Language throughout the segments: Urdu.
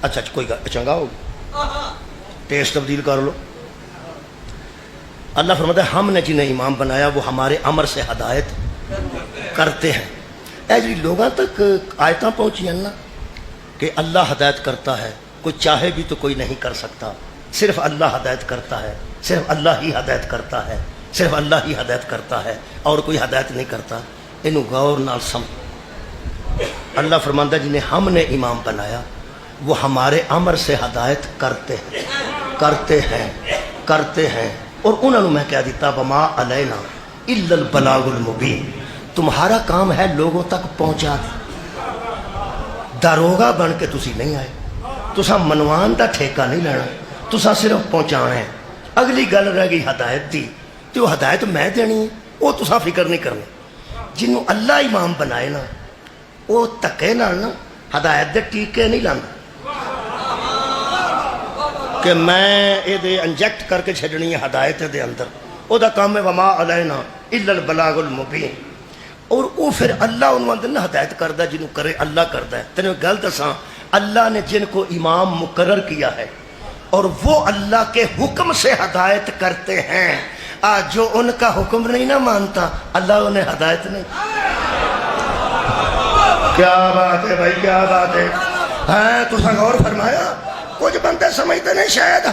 اچھا کوئی چنگا ہوگا، ٹیسٹ تبدیل کر لو۔ اللہ فرماتا ہے ہم نے جنہیں امام بنایا وہ ہمارے امر سے ہدایت کرتے ہیں۔ اے جی لوگوں تک آیتاں پہنچی ہیں نا کہ اللہ ہدایت کرتا ہے، کوئی چاہے بھی تو کوئی نہیں کر سکتا، صرف اللہ ہدایت کرتا ہے، صرف اللہ ہی ہدایت کرتا ہے، صرف اللہ ہی ہدایت کرتا ہے اور کوئی ہدایت نہیں کرتا۔ انہوں غور نال سمجھ۔ اللہ فرماتا ہے جنہیں ہم نے امام بنایا وہ ہمارے امر سے ہدایت کرتے ہیں کرتے ہیں کرتے ہیں، اور انہوں نے میں کہہ دیتا وما علینا الا البلاغ المبین، تمہارا کام ہے لوگوں تک پہنچا دے، داروغہ بن کے تسی نہیں آئے، تسا منوان دا ٹھیکہ نہیں لینا، تسا صرف پہنچانا ہے۔ اگلی گل رہ گئی ہدایت دی، تو وہ ہدایت میں دینی ہے، وہ تسا فکر نہیں کرنی۔ جنہوں اللہ امام بنائے نا وہ تکے نال نا ہدایت دے ٹیکے نہیں لانا کہ میں یہ انجیکٹ کر کے چھڈنی ہے ہدایت دے اندر، او دا کام ہے وما علینا الا البلاغ المبین۔ اور وہ پھر اللہ انہوں اندر نا ہدایت کردہ جنہوں کرے اللہ کردہ ہے۔ تینوں گل دساں، اللہ نے جن کو امام مقرر کیا ہے اور وہ اللہ کے حکم سے ہدایت کرتے ہیں، جو ان کا حکم نہیں نہ مانتا اللہ انہیں ہدایت نہیں۔ کیا بات ہے بھائی، کیا بات ہے، ہاں تو غور فرمایا۔ کچھ بندے سمجھتے نہیں شاید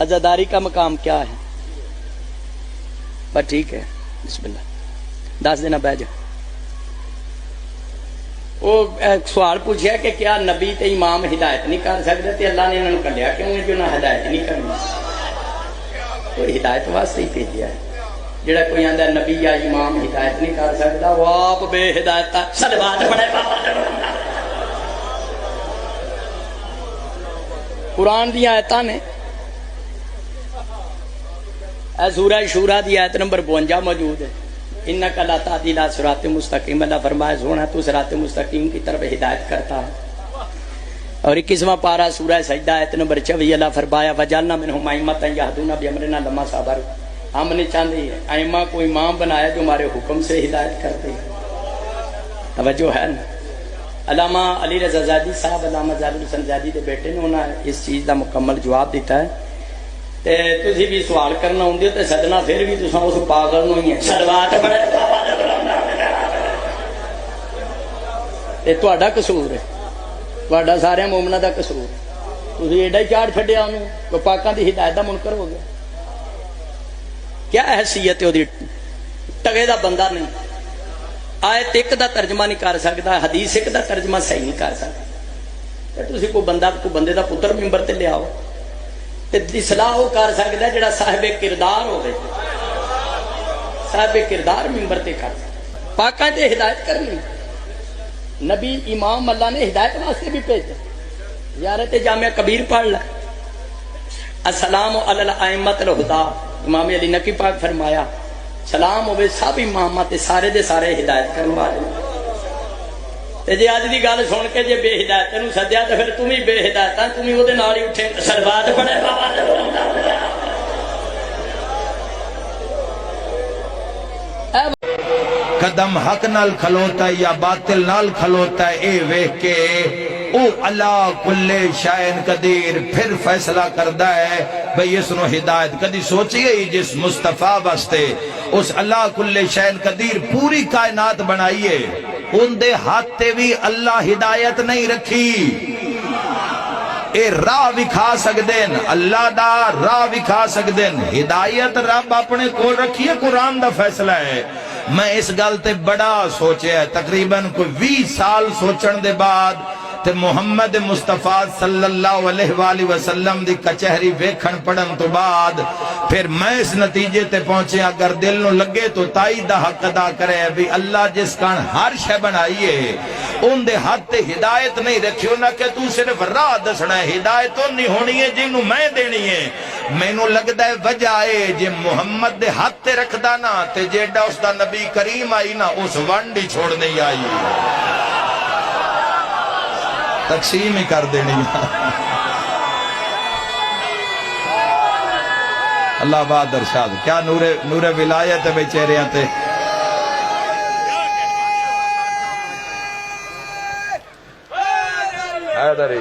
عزاداری کا مقام کیا ہے، بس ٹھیک ہے بسم اللہ 10 دن بیٹھ جا۔ وہ سوال پوچھا کہ کیا نبی تے امام ہدایت نہیں کر سکتے تے اللہ نے انہوں کلیا کیوں ہے جو نہ ہدایت نہیں کرنی؟ تو ہدایت واسطے ہی بھیجا ہے۔ جڑا کوئی آندا نبی یا امام ہدایت نہیں کر سکتا وہ آپ بے ہدایت صلوات پڑھے۔ قرآن دی آیتاں نے، اے سورہ شورا دی آیت نمبر 52 موجود ہے، انک لا تہدی الی صراط مستقیم، اللہ فرمایا سونا تو صراط مستقیم کی طرف ہدایت کرتا ہے۔ اور 21واں پارہ سورہ سجدہ آیت نمبر 24 اللہ فرمایا وجعلنا منہم ائمۃ یہدون بامرنا لما صبروا، ہم نے چاندی ائمہ کو امام بنایا جو ہمارے حکم سے ہدایت کرتے ہیں۔ توجہ ہے نا؟ علامہ علی رضا زادی صاحب، علامہ ظاہر حسین زادی دے بیٹے نے انہوں نے اس چیز دا مکمل جواب دیتا ہے۔ تے تسی بھی سوال کرنا ہوندے تے سدنا پھر بھی تساں اس پاگل نو ہی ہے صلوات پڑھے تے تہاڈا قصور ہے، تہاڈا سارے مومناں دا قصور، تسی ایڈا ہی چاڑ چھڈیا انہوں کہ پاکاں دی ہدایت دا منکر ہو گیا۔ کیا حیثیت ہے وہ؟ ٹگے دا بندہ نہیں، آیت ایک دا ترجمہ نہیں کر سکتا، حدیث ایک دا ترجمہ صحیح نہیں کر سکتا، تسی کوئی بندہ کوئی بندے دا پتر ممبر تے لے آؤ تے اصلاح وہ کر سکتا جڑا صاحب کردار ہوے، صاحب کردار ممبر تے کر سکتا۔ پاکاں تے ہدایت کرنی، نبی امام اللہ نے ہدایت واسطے بھی بھیجا۔ زیارت جامعہ کبیر پڑھ لے، السلام علی الائمۃ الہدی، امام علی نقی پاک فرمایا سلام ہوئے سب امامات سارے دے سارے ہدایت کرنے والے۔ تے جے اج دی گل سن کے جے بے ہدایت نو سدیا تے پھر تم ہی بے ہدایت تم ہی اودے نال ہی اٹھے صلوات پڑھے۔ قدم حق نال کھلوتا ہے یا باطل نال کھلوتا ہے، اے ویکھ کے او اللہ کل شائن قدیر پھر فیصلہ کردہ ہے بھئی اس نو ہدایت کدی سوچی گئی جس مصطفیٰ بستے اس اللہ کل شائن قدیر پوری کائنات بنائیے، ان دے ہاتھے بھی اللہ ہدایت نہیں رکھی، اے راہ وکھا سکدین، اللہ دا راہ وکھا سکدین، ہدایت رب اپنے کول رکھیے، قرآن دا فیصلہ ہے۔ میں اس گل تے بڑا سوچے ہے، تقریباً کوئی 20 سال سوچن دے بعد تے محمد مصطفیٰ صلی اللہ علیہ وآلہ وسلم دی کچہری ویکھن پڑھن تو بعد پھر میں اس نتیجے تے پہنچے اگر دل نو لگے تو تائید دا حق ادا کرے بھی اللہ جس کان ہر شے بنائیے ان دے ہاتھ تے ہدایت نہیں رکھی، نہ کہ تو صرف راہ دسنا ہے، ہدایت تو نہیں ہونی ہے جنہوں میں دینی ہے۔ مینوں لگدا ہے وجہ ہے جے محمد دے ہاتھ تے رکھدا نا تے جیڑا اس دا نبی کریم آئی نا اس ونڈ ہی چھوڑ نہیں آئی، تقسیم ہی کر دینی۔ اللہ بہادر شاہ کیا نور ولایت بے چہریاں تے۔ حیدری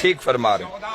14